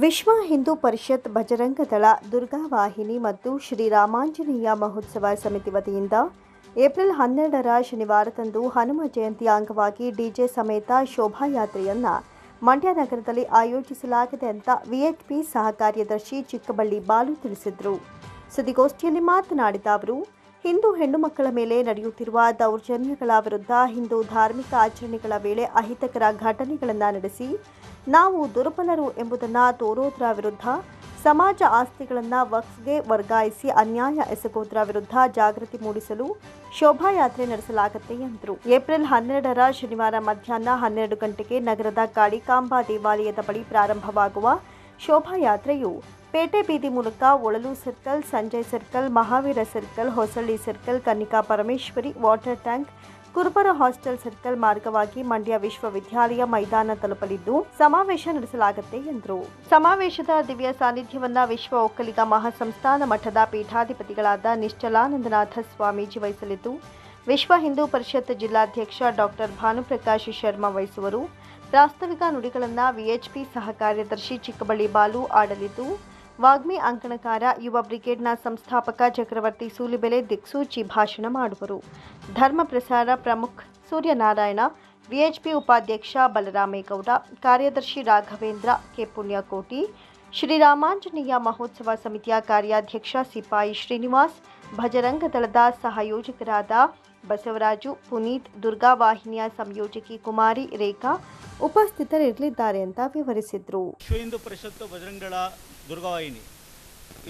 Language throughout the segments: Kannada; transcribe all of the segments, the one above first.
ವಿಶ್ವ ಹಿಂದೂ ಪರಿಷತ್ ಬಜರಂಗದಳ ದುರ್ಗಾವಾಹಿನಿ ಮತ್ತು ಶ್ರೀರಾಮಾಂಜನೇಯ ಮಹೋತ್ಸವ ಸಮಿತಿ ವತಿಯಿಂದ ಏಪ್ರಿಲ್ 12ರ ಶನಿವಾರದಂದು ಹನುಮ ಜಯಂತಿಯ ಅಂಗವಾಗಿ ಡಿಜೆ ಸಮೇತ ಶೋಭಾಯಾತ್ರೆಯನ್ನು ಮಂಡ್ಯ ನಗರದಲ್ಲಿ ಆಯೋಜಿಸಲಾಗಿದೆ ಅಂತ ವಿಎಚ್ಪಿ ಸಹ ಕಾರ್ಯದರ್ಶಿ ಚಿಕ್ಕಬಳ್ಳಿ ಬಾಲು ತಿಳಿಸಿದರು. ಸುದ್ದಿಗೋಷ್ಠಿಯಲ್ಲಿ ಮಾತನಾಡಿದ ಅವರು, ಹಿಂದೂ ಹೆಣ್ಣು ಮಕ್ಕಳ ಮೇಲೆ ನಡೆಯುತ್ತಿರುವ ದೌರ್ಜನ್ಯಗಳ ವಿರುದ್ಧ, ಹಿಂದೂ ಧಾರ್ಮಿಕ ಆಚರಣೆಗಳ ವೇಳೆ ಅಹಿತಕರ ಘಟನೆಗಳನ್ನು ನಡೆಸಿ ನಾವು ದುರ್ಬಲರು ಎಂಬುದನ್ನು ತೋರೋದರ ವಿರುದ್ಧ, ಸಮಾಜ ಆಸ್ತಿಗಳನ್ನು ವಕ್ಫ್ಗೆ ವರ್ಗಾಯಿಸಿ ಅನ್ಯಾಯ ಎಸಗೋದರ ವಿರುದ್ಧ ಜಾಗೃತಿ ಮೂಡಿಸಲು ಶೋಭಾಯಾತ್ರೆ ನಡೆಸಲಾಗುತ್ತೆ ಎಂದರು. ಏಪ್ರಿಲ್ 12ರ ಶನಿವಾರ ಮಧ್ಯಾಹ್ನ 12 ಗಂಟೆಗೆ ನಗರದ ಕಾಳಿಕಾಂಬಾ ದೇವಾಲಯದ ಬಳಿ ಪ್ರಾರಂಭವಾಗುವ ಶೋಭಾಯಾತ್ರೆಯು ಪೇಟೆ ಬೀದಿ ಮೂಲಕ ಒಳಲು circle, Sanjay circle, Mahaveer circle, Hosalli circle, Kannika Parameshwari, water tank, ಕುರುಬರ ಹಾಸ್ಟೆಲ್ ಸರ್ಕಲ್ ಮಾರ್ಗವಾಗಿ ಮಂಡ್ಯ ವಿಶ್ವವಿದ್ಯಾಲಯ ಮೈದಾನ ತಲುಪಲಿದ್ದು ಸಮಾವೇಶ ನಡೆಸಲಾಗುತ್ತೆ ಎಂದರು. ಸಮಾವೇಶದ ದಿವ್ಯ ಸಾನ್ನಿಧ್ಯವನ್ನ ವಿಶ್ವ ಒಕ್ಕಲಿಗ ಮಹಾಸಂಸ್ಥಾನ ಮಠದ ಪೀಠಾಧಿಪತಿಗಳಾದ ನಿಶ್ಚಲಾನಂದನಾಥ ಸ್ವಾಮೀಜಿ ವಹಿಸಲಿದ್ದು, ವಿಶ್ವ ಹಿಂದೂ ಪರಿಷತ್ ಜಿಲ್ಲಾಧ್ಯಕ್ಷ ಡಾಕ್ಟರ್ ಭಾನುಪ್ರಕಾಶ್ ಶರ್ಮಾ ವಹಿಸುವರು. ಪ್ರಾಸ್ತಾವಿಕ ನುಡಿಗಳನ್ನು ವಿಎಚ್ಪಿ ಸಹ ಕಾರ್ಯದರ್ಶಿ ಚಿಕ್ಕಬಳ್ಳಿ ಬಾಲು ಆಡಲಿದ್ದು, ವಾಗ್ಮಿ ಅಂಕಣಕಾರ ಯುವ ಬ್ರಿಗೇಡ್ನ ಸಂಸ್ಥಾಪಕ ಚಕ್ರವರ್ತಿ ಸೂಲಿಬೆಲೆ ದಿಕ್ಸೂಚಿ ಭಾಷಣ ಮಾಡುವರು. ಧರ್ಮ ಪ್ರಸಾರ ಪ್ರಮುಖ್ ಸೂರ್ಯನಾರಾಯಣ, ವಿಎಚ್ಪಿ ಉಪಾಧ್ಯಕ್ಷ ಬಲರಾಮೇಗೌಡ, ಕಾರ್ಯದರ್ಶಿ ರಾಘವೇಂದ್ರ ಕೆ. ಪುಣ್ಯಕೋಟಿ, ಶ್ರೀರಾಮಾಂಜನೇಯ ಮಹೋತ್ಸವ ಸಮಿತಿಯ ಕಾರ್ಯಾಧ್ಯಕ್ಷ ಸಿಪಾಯಿ ಶ್ರೀನಿವಾಸ್, ಭಜರಂಗ ದಳದ ಸಹಯೋಜಕರಾದ ಬಸವರಾಜು, ಪುನೀತ್, ದುರ್ಗಾವಾಹಿನಿಯ ಸಂಯೋಜಕಿ ಕುಮಾರಿ ರೇಖಾ ಉಪಸ್ಥಿತರಿರಲಿದ್ದಾರೆ ಅಂತ ವಿವರಿಸಿದರು. ವಿಶ್ವ ಹಿಂದೂ ಪರಿಷತ್ ಬಜರಂಗದಳ ದುರ್ಗಾವಾಹಿನಿ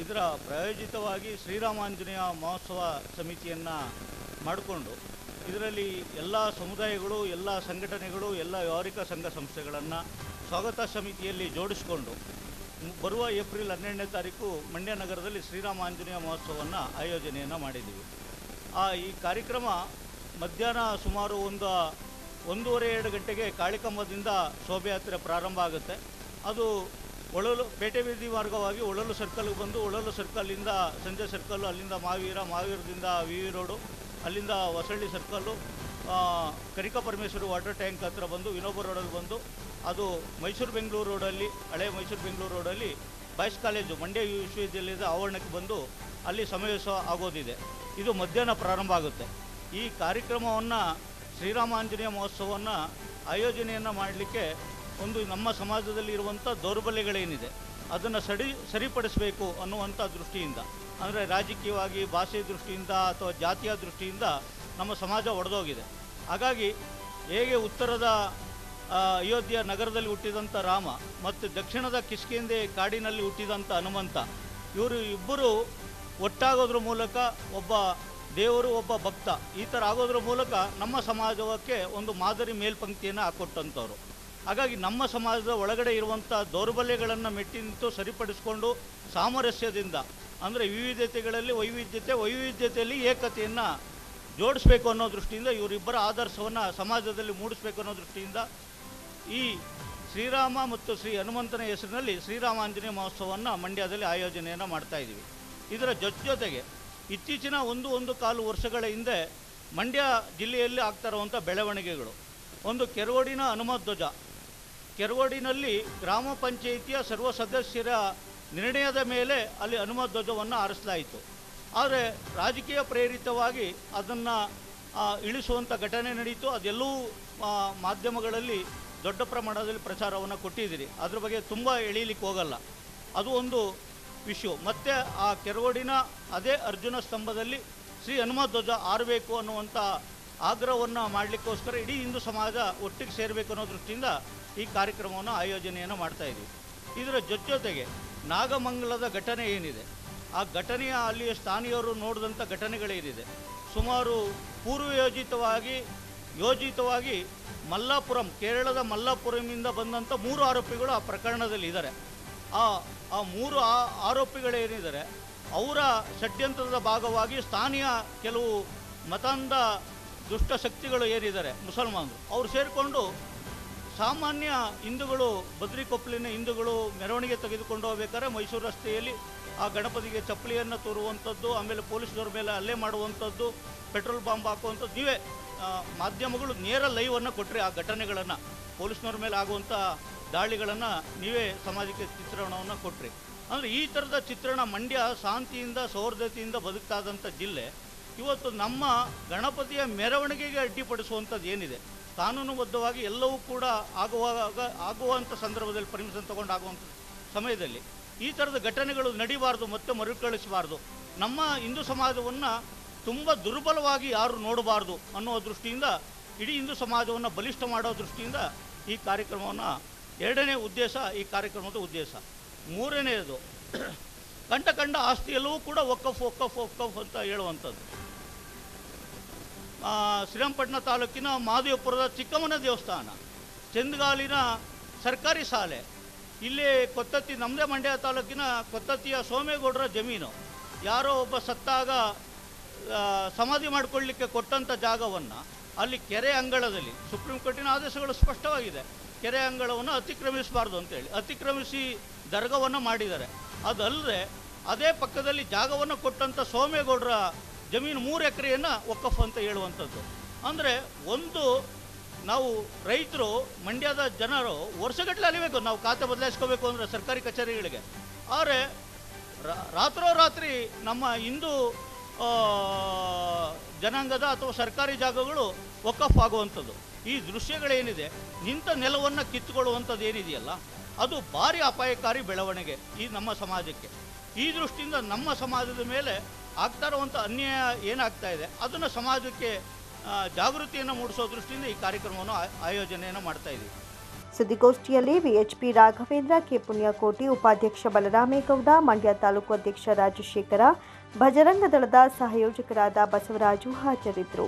ಇದರ ಪ್ರಾಯೋಜಿತವಾಗಿ ಶ್ರೀರಾಮಾಂಜನೇಯ ಮಹೋತ್ಸವ ಸಮಿತಿಯನ್ನು ಮಾಡಿಕೊಂಡು ಇದರಲ್ಲಿ ಎಲ್ಲ ಸಮುದಾಯಗಳು, ಎಲ್ಲ ಸಂಘಟನೆಗಳು, ಎಲ್ಲ ವ್ಯಾವಹಾರಿಕ ಸಂಘ ಸಂಸ್ಥೆಗಳನ್ನು ಸ್ವಾಗತ ಸಮಿತಿಯಲ್ಲಿ ಜೋಡಿಸಿಕೊಂಡು ಬರುವ ಏಪ್ರಿಲ್ 12ನೇ ತಾರೀಕು ಮಂಡ್ಯ ನಗರದಲ್ಲಿ ಶ್ರೀರಾಮಾಂಜನೇಯ ಮಹೋತ್ಸವವನ್ನು ಆಯೋಜನೆಯನ್ನು ಮಾಡಿದ್ದೀವಿ. ಈ ಕಾರ್ಯಕ್ರಮ ಮಧ್ಯಾಹ್ನ ಸುಮಾರು 1:30-2 ಗಂಟೆಗೆ ಕಾಳಿಕಾಂಬದಿಂದ ಶೋಭಾಯಾತ್ರೆ ಪ್ರಾರಂಭ ಆಗುತ್ತೆ. ಅದು ಒಳಲು ಪೇಟೆ ಬೀದಿ ಮಾರ್ಗವಾಗಿ ಒಳಲು ಸರ್ಕಲ್ಗೆ ಬಂದು, ಒಳಲು ಸರ್ಕಲ್ಲಿಂದ ಸಂಜಯ್ ಸರ್ಕಲ್ಲು, ಅಲ್ಲಿಂದ ಮಾವೀರದಿಂದ ವಿ ರೋಡು, ಅಲ್ಲಿಂದ Hosalli circle, Kanika Parameshwari water tank ಹತ್ರ ಬಂದು ವಿನೋಬ ರೋಡಲ್ಲಿ ಬಂದು, ಅದು ಮೈಸೂರು-ಬೆಂಗಳೂರು ರೋಡಲ್ಲಿ, ಹಳೆ ಮೈಸೂರು-ಬೆಂಗಳೂರು ರೋಡಲ್ಲಿ ಬಾಯ್ಸ್ ಕಾಲೇಜು ಮಂಡ್ಯ ವಿಶ್ವವಿದ್ಯಾಲಯದ ಆವರಣಕ್ಕೆ ಬಂದು ಅಲ್ಲಿ ಸಮಾವೇಶ ಆಗೋದಿದೆ. ಇದು ಮಧ್ಯಾಹ್ನ ಪ್ರಾರಂಭ ಆಗುತ್ತೆ. ಈ ಕಾರ್ಯಕ್ರಮವನ್ನು ಶ್ರೀರಾಮಾಂಜನೇಯ ಮಹೋತ್ಸವವನ್ನು ಆಯೋಜನೆಯನ್ನು ಮಾಡಲಿಕ್ಕೆ ನಮ್ಮ ಸಮಾಜದಲ್ಲಿ ಇರುವಂಥ ದೌರ್ಬಲ್ಯಗಳೇನಿದೆ ಅದನ್ನು ಸರಿಪಡಿಸಬೇಕು ಅನ್ನುವಂಥ ದೃಷ್ಟಿಯಿಂದ, ಅಂದರೆ ರಾಜಕೀಯವಾಗಿ, ಭಾಷೆ ದೃಷ್ಟಿಯಿಂದ ಅಥವಾ ಜಾತಿಯ ದೃಷ್ಟಿಯಿಂದ ನಮ್ಮ ಸಮಾಜ ಒಡೆದೋಗಿದೆ. ಹಾಗಾಗಿ ಹೇಗೆ ಉತ್ತರದ ಅಯೋಧ್ಯೆಯ ನಗರದಲ್ಲಿ ಹುಟ್ಟಿದಂಥ ರಾಮ ಮತ್ತು ದಕ್ಷಿಣದ ಕಿಷ್ಕಿಂಧೆ ಕಾಡಿನಲ್ಲಿ ಹುಟ್ಟಿದಂಥ ಹನುಮಂತ, ಇವರು ಇಬ್ಬರು ಒಟ್ಟಾಗೋದ್ರ ಮೂಲಕ ಒಬ್ಬ ದೇವರು, ಒಬ್ಬ ಭಕ್ತ, ಈ ಥರ ಆಗೋದ್ರ ಮೂಲಕ ನಮ್ಮ ಸಮಾಜಕ್ಕೆ ಒಂದು ಮಾದರಿ ಮೇಲ್ಪಂಕ್ತಿಯನ್ನು ಹಾಕ್ಕೊಟ್ಟಂಥವ್ರು. ಹಾಗಾಗಿ ನಮ್ಮ ಸಮಾಜದ ಒಳಗಡೆ ಇರುವಂಥ ದೌರ್ಬಲ್ಯಗಳನ್ನು ಮೆಟ್ಟಿ ನಿಂತು ಸರಿಪಡಿಸಿಕೊಂಡು ಸಾಮರಸ್ಯದಿಂದ, ಅಂದರೆ ವಿವಿಧತೆಗಳಲ್ಲಿ ವೈವಿಧ್ಯತೆಯಲ್ಲಿ ಏಕತೆಯನ್ನು ಜೋಡಿಸಬೇಕು ಅನ್ನೋ ದೃಷ್ಟಿಯಿಂದ, ಇವರಿಬ್ಬರ ಆದರ್ಶವನ್ನು ಸಮಾಜದಲ್ಲಿ ಮೂಡಿಸಬೇಕು ಅನ್ನೋ ದೃಷ್ಟಿಯಿಂದ ಈ ಶ್ರೀರಾಮ ಮತ್ತು ಶ್ರೀ ಹನುಮಂತನ ಹೆಸರಿನಲ್ಲಿ ಶ್ರೀರಾಮಾಂಜನೇಯ ಮಹೋತ್ಸವವನ್ನು ಮಂಡ್ಯದಲ್ಲಿ ಆಯೋಜನೆಯನ್ನು ಮಾಡ್ತಾಯಿದ್ದೀವಿ. ಇದರ ಜೊತೆಗೆ ಇತ್ತೀಚಿನ 1.25 ವರ್ಷಗಳ ಹಿಂದೆ ಮಂಡ್ಯ ಜಿಲ್ಲೆಯಲ್ಲಿ ಆಗ್ತಾ ಇರುವಂಥ ಬೆಳವಣಿಗೆಗಳು, ಒಂದು ಕೆರಗೋಡಿನ ಹನುಮಧ್ವಜ, ಕೆರಗೋಡಿನಲ್ಲಿ ಗ್ರಾಮ ಪಂಚಾಯಿತಿಯ ಸರ್ವ ಸದಸ್ಯರ ನಿರ್ಣಯದ ಮೇಲೆ ಅಲ್ಲಿ ಹನುಮಧ್ವಜವನ್ನು ಆರಿಸಲಾಯಿತು. ಆದರೆ ರಾಜಕೀಯ ಪ್ರೇರಿತವಾಗಿ ಅದನ್ನು ಇಳಿಸುವಂಥ ಘಟನೆ ನಡೀತು. ಅದೆಲ್ಲವೂ ಮಾಧ್ಯಮಗಳಲ್ಲಿ ದೊಡ್ಡ ಪ್ರಮಾಣದಲ್ಲಿ ಪ್ರಚಾರವನ್ನು ಕೊಟ್ಟಿದ್ದೀರಿ. ಅದ್ರ ಬಗ್ಗೆ ತುಂಬ ಎಳೀಲಿಕ್ಕೆ ಹೋಗಲ್ಲ. ಅದು ಒಂದು ವಿಷಯ. ಮತ್ತು ಆ ಕೆರಗೋಡಿನ ಅದೇ ಅರ್ಜುನ ಸ್ತಂಭದಲ್ಲಿ ಶ್ರೀ ಹನುಮಧ್ವಜ ಆರಬೇಕು ಅನ್ನುವಂಥ ಆಗ್ರಹವನ್ನು ಮಾಡಲಿಕ್ಕೋಸ್ಕರ ಇಡೀ ಹಿಂದೂ ಸಮಾಜ ಒಟ್ಟಿಗೆ ಸೇರಬೇಕು ಅನ್ನೋ ದೃಷ್ಟಿಯಿಂದ ಈ ಕಾರ್ಯಕ್ರಮವನ್ನು ಆಯೋಜನೆಯನ್ನು ಮಾಡ್ತಾಯಿದ್ದೀವಿ. ಇದರ ಜೊತೆಗೆ ನಾಗಮಂಗಲದ ಘಟನೆ ಏನಿದೆ, ಆ ಘಟನೆಯ ಅಲ್ಲಿಯ ಸ್ಥಾನೀಯರು ನೋಡಿದಂಥ ಘಟನೆಗಳೇನಿದೆ, ಸುಮಾರು ಯೋಜಿತವಾಗಿ ಮಲ್ಲಾಪುರಂ, ಕೇರಳದ ಮಲ್ಲಾಪುರಂನಿಂದ ಬಂದಂಥ 3 ಆರೋಪಿಗಳು ಆ ಪ್ರಕರಣದಲ್ಲಿ ಇದ್ದಾರೆ. ಆ 3 ಆರೋಪಿಗಳೇನಿದ್ದಾರೆ ಅವರ ಷಡ್ಯಂತ್ರದ ಭಾಗವಾಗಿ ಸ್ಥಾನೀಯ ಕೆಲವು ಮತಾಂಧ ದುಷ್ಟಶಕ್ತಿಗಳು ಏನಿದ್ದಾರೆ, ಮುಸಲ್ಮಾನರು, ಅವರು ಸೇರಿಕೊಂಡು ಸಾಮಾನ್ಯ ಹಿಂದೂಗಳು, ಬದ್ರಿಕೊಪ್ಪಲಿನ ಹಿಂದೂಗಳು ಮೆರವಣಿಗೆ ತೆಗೆದುಕೊಂಡು ಹೋಗ್ಬೇಕಾದ್ರೆ ಮೈಸೂರು ರಸ್ತೆಯಲ್ಲಿ ಆ ಗಣಪತಿಗೆ ಚಪ್ಪಲಿಯನ್ನು ತೋರುವಂಥದ್ದು, ಆಮೇಲೆ ಪೊಲೀಸ್ನವ್ರ ಮೇಲೆ ಹಲ್ಲೆ ಮಾಡುವಂಥದ್ದು, ಪೆಟ್ರೋಲ್ ಬಾಂಬ್ ಹಾಕುವಂಥದ್ದು, ನೀವೇ ಮಾಧ್ಯಮಗಳು ನೇರ ಲೈವನ್ನು ಕೊಟ್ಟರೆ ಆ ಘಟನೆಗಳನ್ನು, ಪೊಲೀಸ್ನವ್ರ ಮೇಲೆ ಆಗುವಂಥ ದಾಳಿಗಳನ್ನು ನೀವೇ ಸಮಾಜಕ್ಕೆ ಚಿತ್ರಣವನ್ನು ಕೊಟ್ರಿ. ಅಂದರೆ ಈ ಥರದ ಚಿತ್ರಣ ಮಂಡ್ಯ ಶಾಂತಿಯಿಂದ ಸೌಹಾರ್ದತೆಯಿಂದ ಬದುಕ್ತಾದಂಥ ಜಿಲ್ಲೆ ಇವತ್ತು ನಮ್ಮ ಗಣಪತಿಯ ಮೆರವಣಿಗೆಗೆ ಅಡ್ಡಿಪಡಿಸುವಂಥದ್ದು ಏನಿದೆ, ಕಾನೂನುಬದ್ಧವಾಗಿ ಎಲ್ಲವೂ ಕೂಡ ಆಗುವಂಥ ಸಂದರ್ಭದಲ್ಲಿ ಪರ್ಮಿಷನ್ ತಗೊಂಡು ಆಗುವಂಥ ಸಮಯದಲ್ಲಿ ಈ ಥರದ ಘಟನೆಗಳು ನಡೀಬಾರ್ದು, ಮತ್ತೆ ಮರುಕಳಿಸಬಾರ್ದು. ನಮ್ಮ ಹಿಂದೂ ಸಮಾಜವನ್ನು ತುಂಬ ದುರ್ಬಲವಾಗಿ ಯಾರು ನೋಡಬಾರ್ದು ಅನ್ನೋ ದೃಷ್ಟಿಯಿಂದ, ಇಡೀ ಹಿಂದೂ ಸಮಾಜವನ್ನು ಬಲಿಷ್ಠ ಮಾಡೋ ದೃಷ್ಟಿಯಿಂದ ಈ ಕಾರ್ಯಕ್ರಮವನ್ನು, ಎರಡನೇ ಉದ್ದೇಶ ಈ ಕಾರ್ಯಕ್ರಮದ ಉದ್ದೇಶ. ಮೂರನೆಯದು ಕಂಡ ಆಸ್ತಿ ಎಲ್ಲವೂ ಕೂಡ ಒಕ್ಕಫ್ ಒಕ್ಕಫ್ ಒಕ್ಕಫ್ ಅಂತ ಹೇಳುವಂಥದ್ದು. ಶ್ರೀರಂಗಪಟ್ಟಣ ತಾಲೂಕಿನ ಮಹದೇವಪುರದ ಚಿಕ್ಕಮ್ಮನ ದೇವಸ್ಥಾನ, ಚಂದಗಾಲಿನ ಸರ್ಕಾರಿ ಶಾಲೆ, ಇಲ್ಲಿ ಕೊತ್ತತ್ತಿ, ನಮ್ಮದೇ ಮಂಡ್ಯ ತಾಲೂಕಿನ ಕೊತ್ತತ್ತಿಯ ಸೋಮೇಗೌಡರ ಜಮೀನು, ಯಾರೋ ಒಬ್ಬ ಸತ್ತಾಗ ಸಮಾಧಿ ಮಾಡಿಕೊಳ್ಳಲಿಕ್ಕೆ ಕೊಟ್ಟಂಥ ಜಾಗವನ್ನು ಅಲ್ಲಿ ಕೆರೆ ಅಂಗಳದಲ್ಲಿ ಸುಪ್ರೀಂ ಕೋರ್ಟಿನ ಆದೇಶಗಳು ಸ್ಪಷ್ಟವಾಗಿದೆ, ಕೆರೆ ಅಂಗಳವನ್ನು ಅತಿಕ್ರಮಿಸಬಾರ್ದು ಅಂತೇಳಿ ಅತಿಕ್ರಮಿಸಿ ದರ್ಗವನ್ನು ಮಾಡಿದ್ದಾರೆ. ಅದಲ್ಲದೆ ಅದೇ ಪಕ್ಕದಲ್ಲಿ ಜಾಗವನ್ನು ಕೊಟ್ಟಂಥ ಸೋಮೇಗೌಡರ ಜಮೀನು 3 ಎಕರೆಯನ್ನು ಒಕ್ಕಫ್ ಅಂತ ಹೇಳುವಂಥದ್ದು. ಅಂದರೆ ಒಂದು, ನಾವು ರೈತರು, ಮಂಡ್ಯದ ಜನರು ವರ್ಷಗಟ್ಟಲೆ ಅಲಿಬೇಕು ನಾವು ಖಾತೆ ಬದಲಾಯಿಸ್ಕೋಬೇಕು ಅಂದರೆ ಸರ್ಕಾರಿ ಕಚೇರಿಗಳಿಗೆ. ಆದರೆ ರಾತ್ರೋರಾತ್ರಿ ನಮ್ಮ ಹಿಂದೂ ಜನಾಂಗದ ಅಥವಾ ಸರ್ಕಾರಿ ಜಾಗಗಳು ವಕಫ್ ಆಗುವಂಥದ್ದು, ಈ ದೃಶ್ಯಗಳೇನಿದೆ, ನಿಂತ ನೆಲವನ್ನು ಕಿತ್ತುಕೊಳ್ಳುವಂಥದ್ದು ಏನಿದೆಯಲ್ಲ, ಅದು ಭಾರಿ ಅಪಾಯಕಾರಿ ಬೆಳವಣಿಗೆ ಈ ನಮ್ಮ ಸಮಾಜಕ್ಕೆ. ಈ ದೃಷ್ಟಿಯಿಂದ ನಮ್ಮ ಸಮಾಜದ ಮೇಲೆ ಆಗ್ತಾ ಇರುವಂಥ ಅನ್ಯಾಯ ಏನಾಗ್ತಾ ಇದೆ ಅದನ್ನು ಸಮಾಜಕ್ಕೆ ಜಾಗೃತಿಯನ್ನು ಮೂಡಿಸೋ ದೃಷ್ಟಿಯಿಂದ ಈ ಕಾರ್ಯಕ್ರಮವನ್ನು ಆಯೋಜನೆಯನ್ನು ಮಾಡ್ತಾ ಇದ್ದೀವಿ. ಸುದ್ದಿಗೋಷ್ಠಿಯಲ್ಲಿ ವಿಎಚ್ಪಿ ರಾಘವೇಂದ್ರ, ಕೆ ಪುಣ್ಯಕೋಟಿ, ಉಪಾಧ್ಯಕ್ಷ ಬಲರಾಮೇಗೌಡ, ಮಂಡ್ಯ ತಾಲೂಕು ಅಧ್ಯಕ್ಷ ರಾಜಶೇಖರ, ಭಜರಂಗ ದಳದ ಸಹಯೋಜಕರಾದ ಬಸವರಾಜು ಹಾಜರಿದ್ದರು.